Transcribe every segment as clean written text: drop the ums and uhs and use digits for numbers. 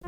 Hi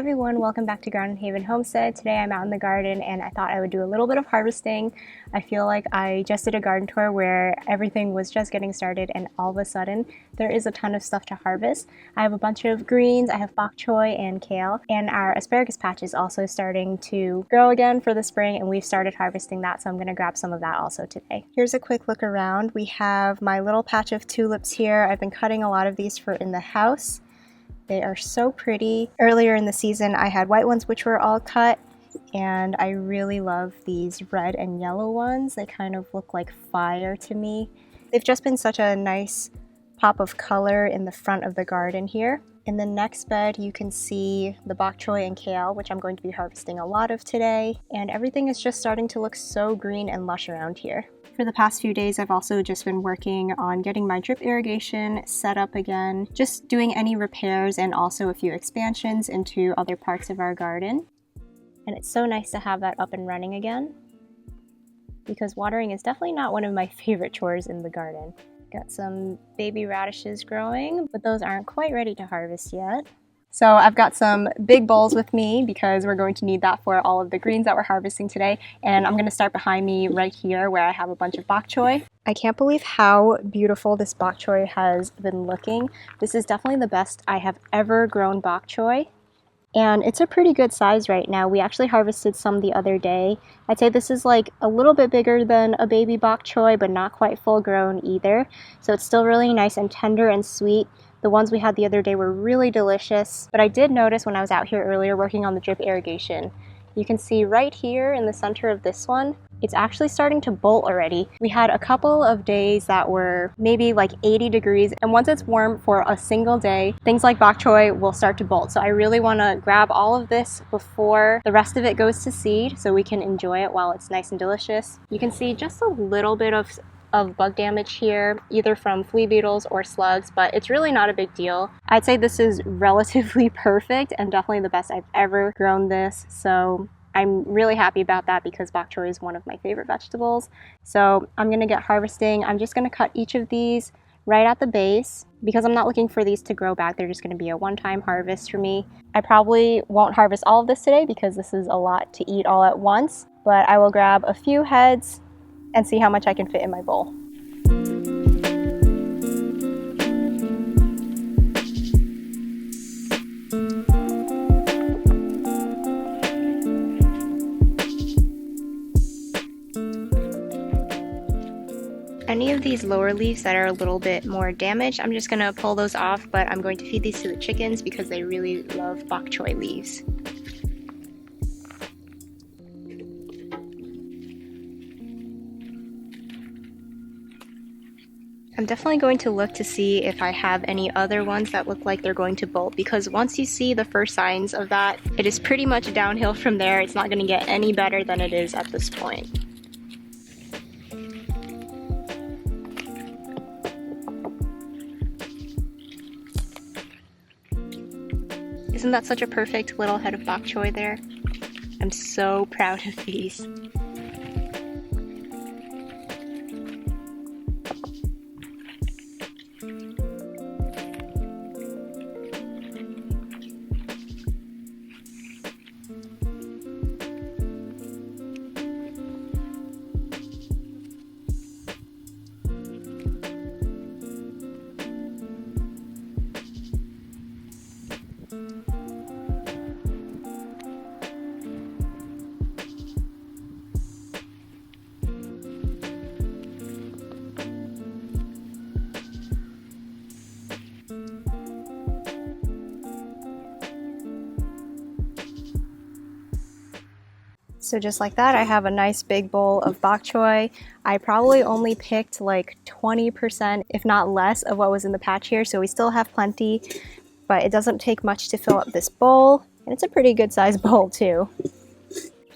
everyone, welcome back to Grounded Haven Homestead. Today I'm out in the garden and I thought I would do a little bit of harvesting. I feel like I just did a garden tour where everything was just getting started and all of a sudden there is a ton of stuff to harvest. I have a bunch of greens, I have bok choy and kale, and our asparagus patch is also starting to grow again for the spring and we've started harvesting that, so I'm going to grab some of that also today. Here's a quick look around. We have my little patch of tulips here. I've been cutting a lot of these for in the house. They are so pretty. Earlier in the season I had white ones which were all cut, and I really love these red and yellow ones. They kind of look like fire to me. They've just been such a nice pop of color in the front of the garden here. In the next bed you can see the bok choy and kale, which I'm going to be harvesting a lot of today, and everything is just starting to look so green and lush around here. For the past few days, I've also just been working on getting my drip irrigation set up again, just doing any repairs and also a few expansions into other parts of our garden. And it's so nice to have that up and running again, because watering is definitely not one of my favorite chores in the garden. Got some baby radishes growing, but those aren't quite ready to harvest yet. So I've got some big bowls with me because we're going to need that for all of the greens that we're harvesting today. And I'm going to start behind me right here where I have a bunch of bok choy. I can't believe how beautiful this bok choy has been looking. This is definitely the best I have ever grown bok choy. And it's a pretty good size right now. We actually harvested some the other day. I'd say this is like a little bit bigger than a baby bok choy, but not quite full grown either. So it's still really nice and tender and sweet. The ones we had the other day were really delicious, but I did notice when I was out here earlier working on the drip irrigation, you can see right here in the center of this one, it's actually starting to bolt already. We had a couple of days that were maybe like 80 degrees, and once it's warm for a single day, things like bok choy will start to bolt. So I really want to grab all of this before the rest of it goes to seed so we can enjoy it while it's nice and delicious. You can see just a little bit of bug damage here, either from flea beetles or slugs, but it's really not a big deal. I'd say this is relatively perfect and definitely the best I've ever grown this, so I'm really happy about that because bok choy is one of my favorite vegetables. So I'm going to get harvesting. I'm just going to cut each of these right at the base because I'm not looking for these to grow back. They're just going to be a one-time harvest for me. I probably won't harvest all of this today because this is a lot to eat all at once, but I will grab a few heads and see how much I can fit in my bowl. Any of these lower leaves that are a little bit more damaged, I'm just going to pull those off, but I'm going to feed these to the chickens because they really love bok choy leaves. I'm definitely going to look to see if I have any other ones that look like they're going to bolt, because once you see the first signs of that, it is pretty much downhill from there. It's not going to get any better than it is at this point. Isn't that such a perfect little head of bok choy there? I'm so proud of these. So just like that, I have a nice big bowl of bok choy. I probably only picked like 20%, if not less, of what was in the patch here, so we still have plenty, but it doesn't take much to fill up this bowl, and it's a pretty good sized bowl too.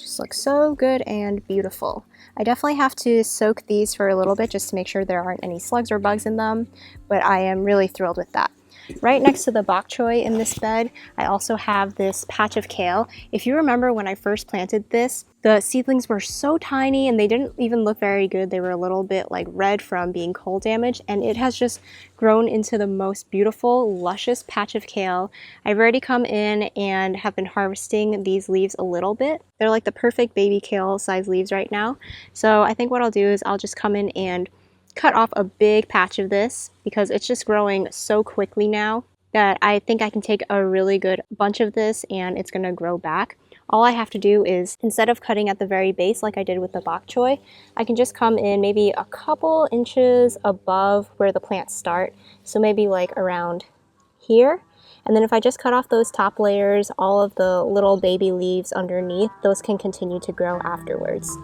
Just looks so good and beautiful. I definitely have to soak these for a little bit just to make sure there aren't any slugs or bugs in them, but I am really thrilled with that. Right next to the bok choy in this bed, I also have this patch of kale. If you remember when I first planted this, the seedlings were so tiny and they didn't even look very good. They were a little bit like red from being cold damage, and it has just grown into the most beautiful, luscious patch of kale. I've already come in and have been harvesting these leaves a little bit. They're like the perfect baby kale size leaves right now. So I think what I'll do is I'll just come in and cut off a big patch of this because it's just growing so quickly now that I think I can take a really good bunch of this and it's going to grow back. All I have to do is, instead of cutting at the very base like I did with the bok choy, I can just come in maybe a couple inches above where the plants start. So maybe like around here. And then if I just cut off those top layers, all of the little baby leaves underneath, those can continue to grow afterwards.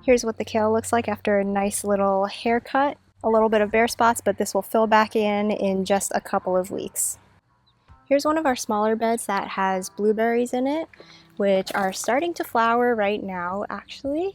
Here's what the kale looks like after a nice little haircut. A little bit of bare spots, but this will fill back in just a couple of weeks. Here's one of our smaller beds that has blueberries in it, which are starting to flower right now, actually.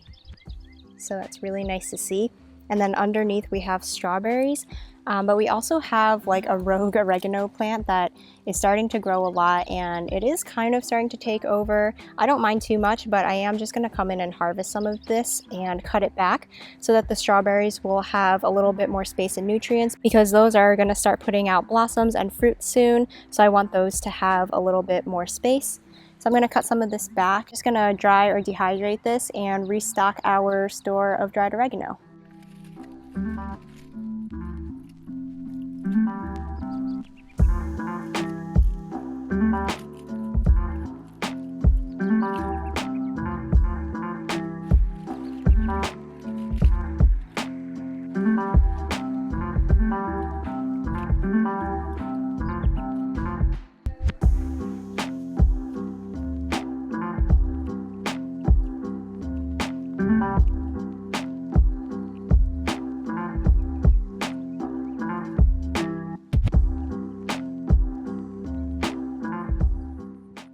So that's really nice to see. And then underneath we have strawberries, but we also have like a rogue oregano plant that is starting to grow a lot, and it is kind of starting to take over. I don't mind too much, but I am just going to come in and harvest some of this and cut it back so that the strawberries will have a little bit more space and nutrients, because those are going to start putting out blossoms and fruit soon. So I want those to have a little bit more space. So I'm going to cut some of this back. Just going to dry or dehydrate this and restock our store of dried oregano.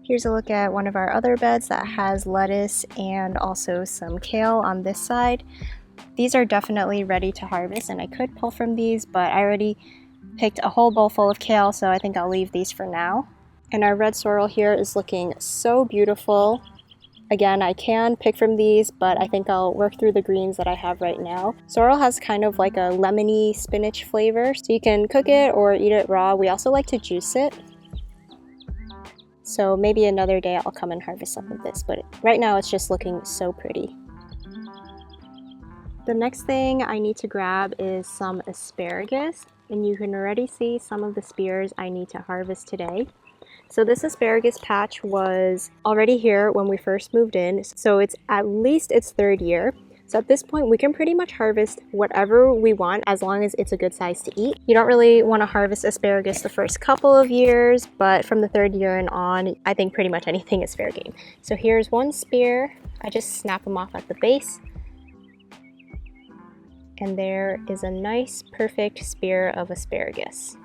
Here's a look at one of our other beds that has lettuce and also some kale on this side. These are definitely ready to harvest, and I could pull from these, but I already picked a whole bowl full of kale, so I think I'll leave these for now. And our red sorrel here is looking so beautiful. Again, I can pick from these, but I think I'll work through the greens that I have right now. Sorrel has kind of like a lemony spinach flavor, so you can cook it or eat it raw. We also like to juice it. So maybe another day I'll come and harvest some of this, but right now it's just looking so pretty. The next thing I need to grab is some asparagus, and you can already see some of the spears I need to harvest today. So this asparagus patch was already here when we first moved in, so it's at least its third year. So at this point, we can pretty much harvest whatever we want as long as it's a good size to eat. You don't really want to harvest asparagus the first couple of years, but from the third year and on, I think pretty much anything is fair game. So here's one spear. I just snap them off at the base. And there is a nice, perfect spear of asparagus.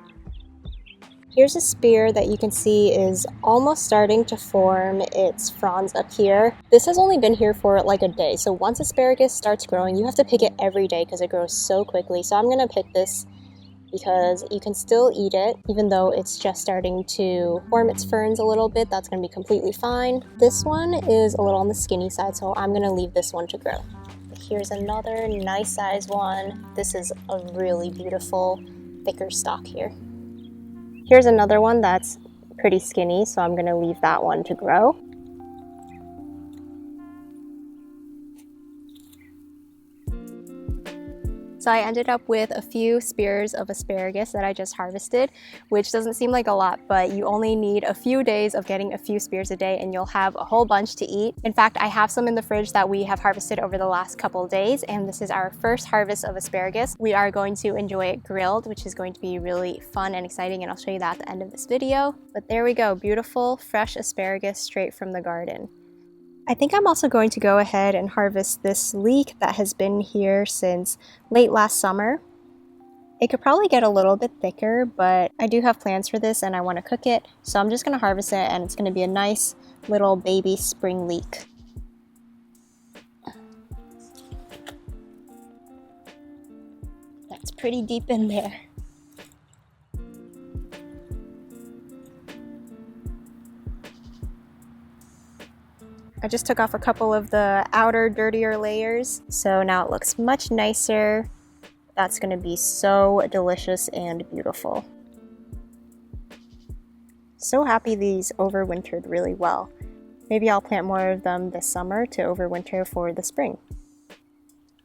Here's a spear that you can see is almost starting to form its fronds up here. This has only been here for like a day, so once asparagus starts growing, you have to pick it every day because it grows so quickly. So I'm gonna pick this because you can still eat it, even though it's just starting to form its ferns a little bit. That's gonna be completely fine. This one is a little on the skinny side, so I'm gonna leave this one to grow. But Here's another nice size one. This is a really beautiful, thicker stalk here. Here's another one that's pretty skinny, so I'm gonna leave that one to grow. So I ended up with a few spears of asparagus that I just harvested, which doesn't seem like a lot, but you only need a few days of getting a few spears a day and you'll have a whole bunch to eat. In fact, I have some in the fridge that we have harvested over the last couple days, and this is our first harvest of asparagus. We are going to enjoy it grilled, which is going to be really fun and exciting, and I'll show you that at the end of this video. But there we go, beautiful fresh asparagus straight from the garden. I think I'm also going to go ahead and harvest this leek that has been here since late last summer. It could probably get a little bit thicker, but I do have plans for this and I want to cook it, so I'm just going to harvest it, and it's going to be a nice little baby spring leek. That's pretty deep in there. I just took off a couple of the outer dirtier layers, so now it looks much nicer. That's going to be so delicious and beautiful. So happy these overwintered really well. Maybe I'll plant more of them this summer to overwinter for the spring.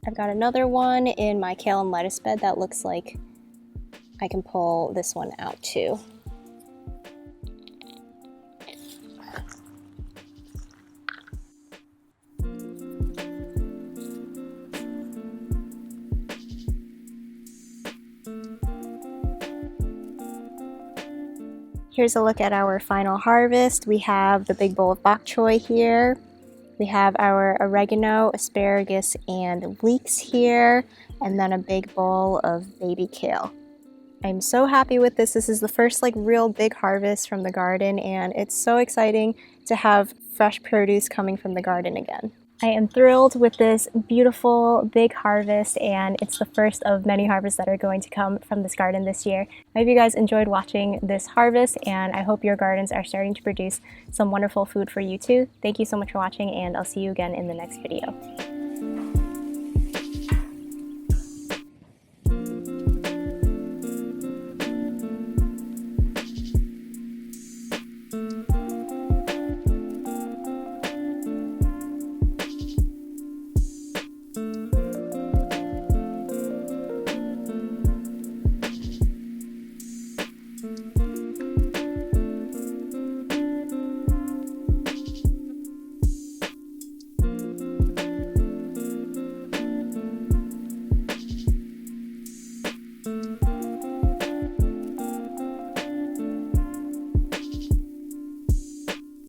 I've got another one in my kale and lettuce bed that looks like I can pull this one out too. Here's a look at our final harvest. We have the big bowl of bok choy here. We have our oregano, asparagus, and leeks here, and then a big bowl of baby kale. I'm so happy with this. This is the first real big harvest from the garden, and it's so exciting to have fresh produce coming from the garden again. I am thrilled with this beautiful big harvest, and it's the first of many harvests that are going to come from this garden this year. I hope you guys enjoyed watching this harvest, and I hope your gardens are starting to produce some wonderful food for you too. Thank you so much for watching, and I'll see you again in the next video.